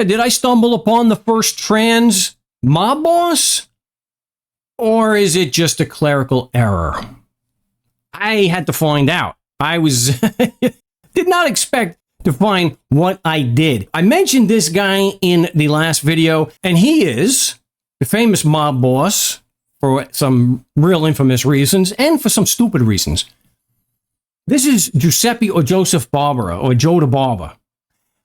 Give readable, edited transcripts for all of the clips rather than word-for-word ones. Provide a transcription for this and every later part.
Did I stumble upon the first trans mob boss? Or is it just a clerical error? I had to find out. I was did not expect to find what I did. I mentioned this guy in the last video, and he is the famous mob boss for some real infamous reasons and for some stupid reasons. This is Giuseppe or Joseph Barbara, or Joe the Barber.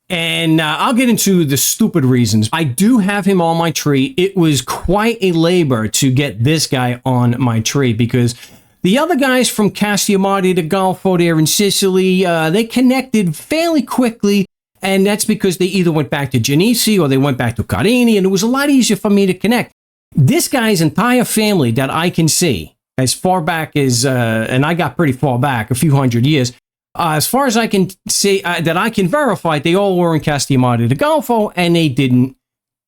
And I'll get into the stupid reasons. I do have him on my tree. It was quite a labor to get this guy on my tree because the other guys from Castiamarte to Golfo there in Sicily, they connected fairly quickly. And that's because they either went back to Genealogy or they went back to Carini. And it was a lot easier for me to connect. This guy's entire family that I can see as far back as, and I got pretty far back, a few hundred years, as far as I can say, that I can verify, they all were in Castiamarte de Golfo, and they didn't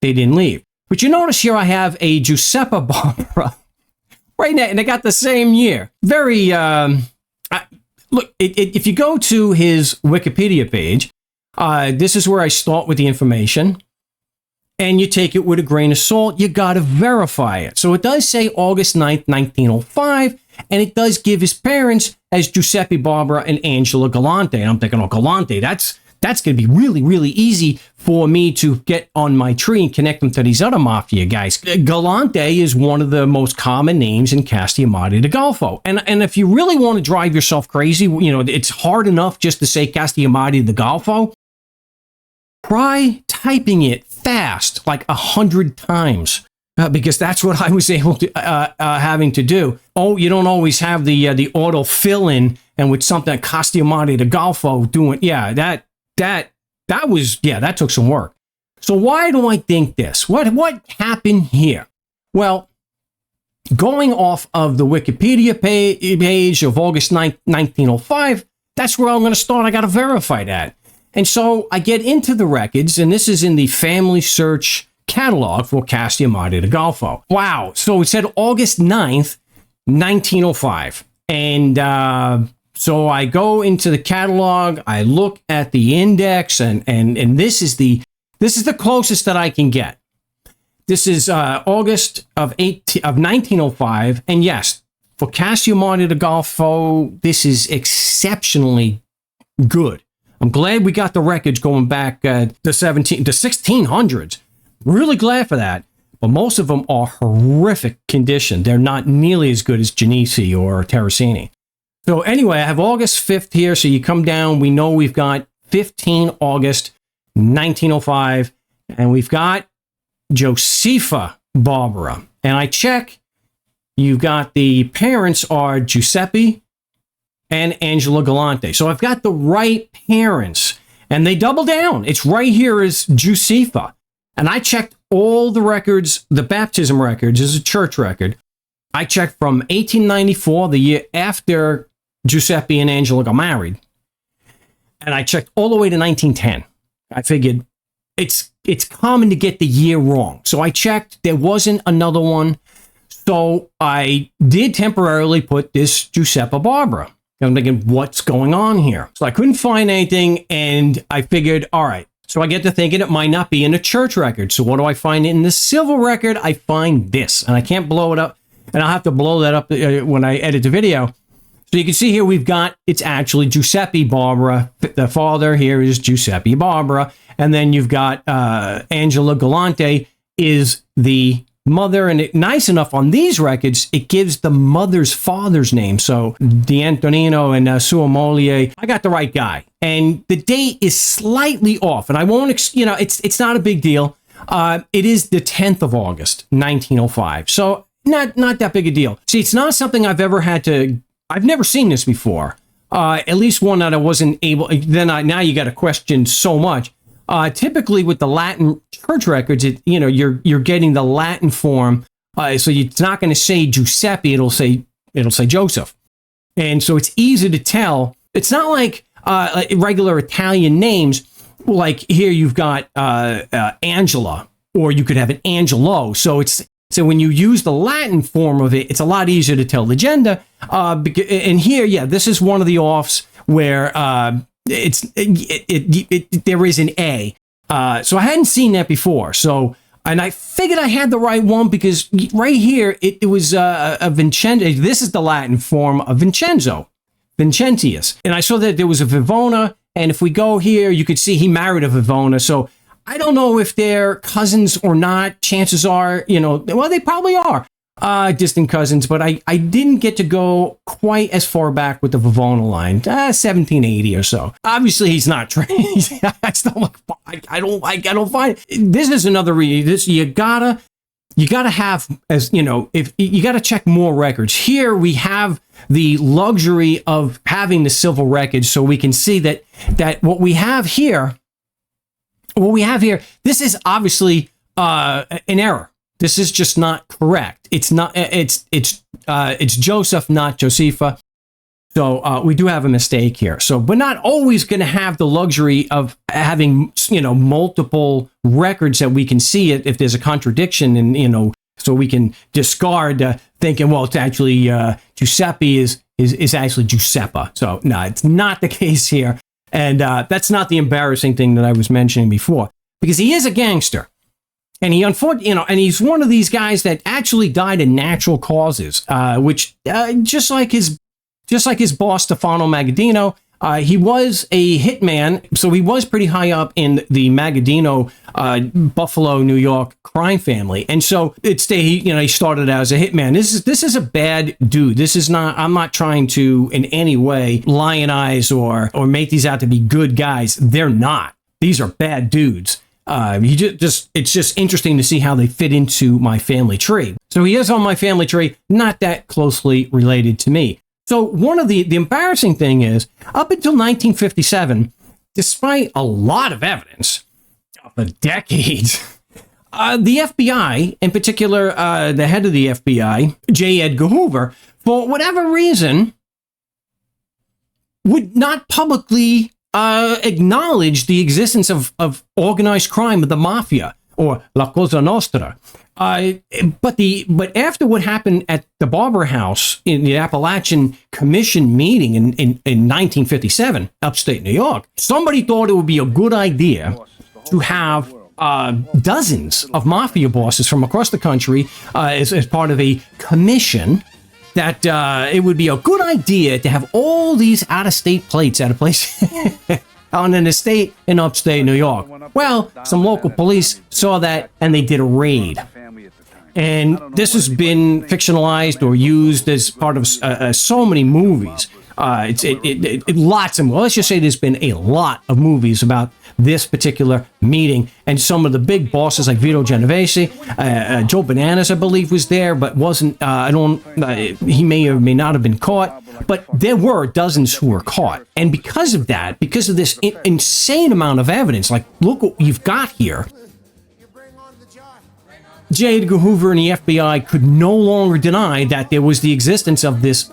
leave. But you notice here I have a Giuseppe Barbara right now, and they got the same year. Very, look, if you go to his Wikipedia page, this is where I start with the information, and you take it with a grain of salt. You got to verify it. So it does say August 9th, 1905, and it does give his parents as Giuseppe Barbara and Angela Galante. And I'm thinking, oh, Galante, that's going to be really, really easy for me to get on my tree and connect them to these other mafia guys. Galante is one of the most common names in Castiamarte de Golfo. And if you really want to drive yourself crazy, you know, it's hard enough just to say Castiamarte de Golfo. Try typing it fast, like 100 times. Because that's what I was able to having to do. Oh, you don't always have the auto fill in, and with something like Castiamarte de Golfo doing, yeah, that took some work. So why do I think this? What happened here? Well, going off of the Wikipedia page of August 9th, 1905, that's where I'm going to start. I got to verify that, and so I get into the records, and this is in the Family Search catalog for Castiamarte de Golfo. Wow. So it said August 9th, 1905. And so I go into the catalog, I look at the index, and this is the closest that I can get. This is August of 1905. And yes, for Castiamarte de Golfo, this is exceptionally good. I'm glad we got the records going back to 1600s. Really glad for that, but most of them are horrific condition. They're not nearly as good as Genealogy or Terracini. So anyway, I have August 5th here, so you come down, we know we've got 15 August 1905, and we've got Giuseppe Barbara. And I check, you've got the parents are Giuseppe and Angela Galante. So I've got the right parents, and they double down. It's right here as Giuseppe. And I checked all the records, the baptism records is a church record. I checked from 1894, the year after Giuseppe and Angela got married. And I checked all the way to 1910. I figured it's common to get the year wrong. So I checked, there wasn't another one. So I did temporarily put this Giuseppe Barbara. I'm thinking, what's going on here? So I couldn't find anything, and I figured, all right. So I get to thinking it might not be in a church record. So what do I find in the civil record? I find this, and I can't blow it up, and I'll have to blow that up when I edit the video. So you can see here it's actually Giuseppe Barbara. The father here is Giuseppe Barbara, and then you've got Angela Galante is the mother, and nice enough on these records, it gives the mother's father's name. So D'Antonino and Sua Moglie, I got the right guy. And the date is slightly off, and I won't, it's not a big deal. It is the 10th of August, 1905. So not that big a deal. See, it's not something I've never seen this before. At least one that I wasn't able, now you got to question so much. Typically with the Latin church records, you're getting the Latin form, so it's not going to say Giuseppe, it'll say Joseph, and so it's easy to tell. It's not like regular Italian names. Like here, you've got Angela, or you could have an Angelo. So when you use the Latin form of it, it's a lot easier to tell the gender. And here, this is one of the offs where. There is an A, So I hadn't seen that before. So, and I figured I had the right one because right here, it was a Vincenzo. This is the Latin form of Vincenzo, Vincentius. And I saw that there was a Vivona. And if we go here, you could see he married a Vivona. So I don't know if they're cousins or not. Chances are, well, they probably are distant cousins, but I didn't get to go quite as far back with the Vivona line, 1780 or so. Obviously, he's not trained. I don't find it. This is another reason. This you gotta have, as if you gotta check more records. Here we have the luxury of having the civil records, so we can see that what we have here. This is obviously an error. This is just not correct. It's not. It's Joseph, not Josepha. So we do have a mistake here. So we're not always going to have the luxury of having multiple records that we can see it if there's a contradiction, and so we can discard thinking, well, it's actually Giuseppe is actually Giuseppa. So no, it's not the case here. And that's not the embarrassing thing that I was mentioning before, because he is a gangster, and and he's one of these guys that actually died in natural causes, which just like his boss Stefano Magaddino, he was a hitman, so he was pretty high up in the Magaddino, Buffalo, New York crime family, and so he started out as a hitman. This is a bad dude. This is not. I'm not trying to in any way lionize or make these out to be good guys. They're not. These are bad dudes. It's just interesting to see how they fit into my family tree. So he is on my family tree, not that closely related to me. So one of the embarrassing thing is, up until 1957, despite a lot of evidence for decades, the FBI, in particular, the head of the FBI, J. Edgar Hoover, for whatever reason, would not publicly acknowledge the existence of organized crime of the mafia, or La Cosa Nostra. But after what happened at the Barbara House in the Apalachin Commission meeting in 1957, upstate New York, somebody thought it would be a good idea to have dozens of mafia bosses from across the country as part of a commission. That it would be a good idea to have all these out-of-state plates at a place on an estate in upstate New York. Well, some local police saw that and they did a raid. And this has been fictionalized or used as part of so many movies. Lots of, well, let's just say there's been a lot of movies about this particular meeting, and some of the big bosses like Vito Genovese, Joe Bananas, I believe, was there, but wasn't. He may or may not have been caught, but there were dozens who were caught, and because of that, because of this insane amount of evidence, like look what you've got here. J. Edgar Hoover and the FBI could no longer deny that there was the existence of this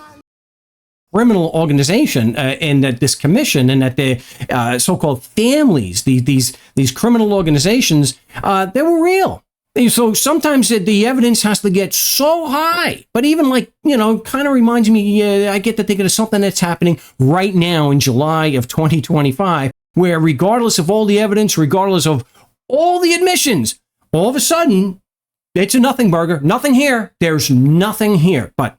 criminal organization and that this commission, and that the so-called families, these criminal organizations, they were real. So sometimes the evidence has to get so high, but even kind of reminds me, I get to thinking of something that's happening right now in July of 2025, where regardless of all the evidence, regardless of all the admissions, all of a sudden, it's a nothing burger. Nothing here. There's nothing here. But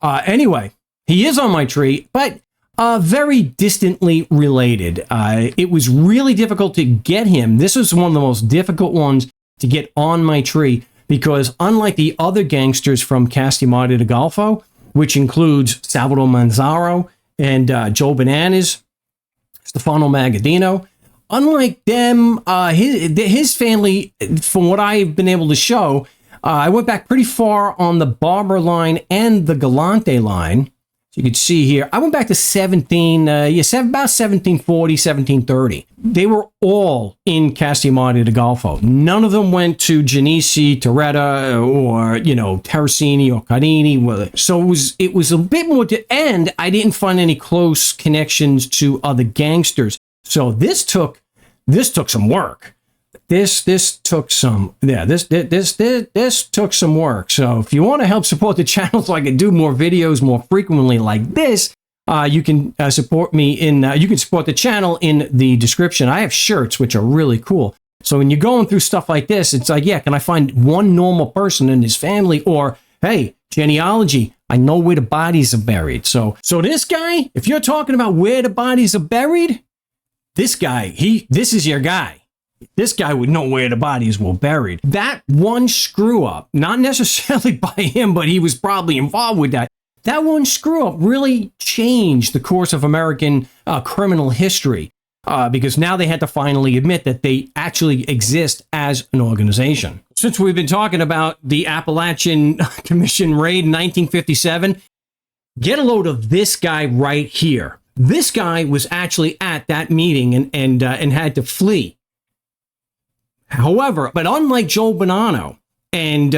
anyway, he is on my tree, but very distantly related. It was really difficult to get him. This was one of the most difficult ones to get on my tree, because unlike the other gangsters from Castiglione di Golfo, which includes Salvador Manzaro and Joe Bananas, Stefano Magaddino, unlike them, his family, from what I've been able to show, I went back pretty far on the Barbara line and the Galante line. So you can see here, I went back to about 1740, 1730. They were all in Castiglione di Golfo. None of them went to Genesi, Torretta, or, Terracini or Carini. So it was a bit more, and I didn't find any close connections to other gangsters. So this took some work. This took some work. So if you want to help support the channel so I can do more videos more frequently like this, you can support me you can support the channel in the description. I have shirts which are really cool. So when you're going through stuff like this, it's like, yeah, can I find one normal person in his family? Or, hey, genealogy, I know where the bodies are buried. So this guy, if you're talking about where the bodies are buried, this guy, this is your guy. This guy would know where the bodies were buried. That one screw up, not necessarily by him, but he was probably involved with that. That one screw up really changed the course of American criminal history because now they had to finally admit that they actually exist as an organization. Since we've been talking about the Apalachin Commission raid in 1957, get a load of this guy right here. This guy was actually at that meeting and had to flee. However, but unlike Joe Bonanno and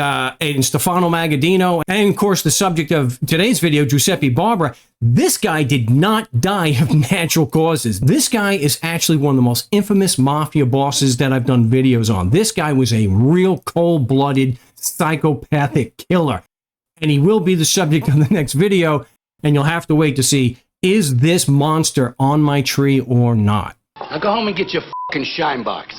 Stefano Magaddino, and of course the subject of today's video, Giuseppe Barbara, this guy did not die of natural causes. This guy is actually one of the most infamous mafia bosses that I've done videos on. This guy was a real cold-blooded, psychopathic killer. And he will be the subject of the next video, and you'll have to wait to see, is this monster on my tree or not? Now go home and get your fucking shine box.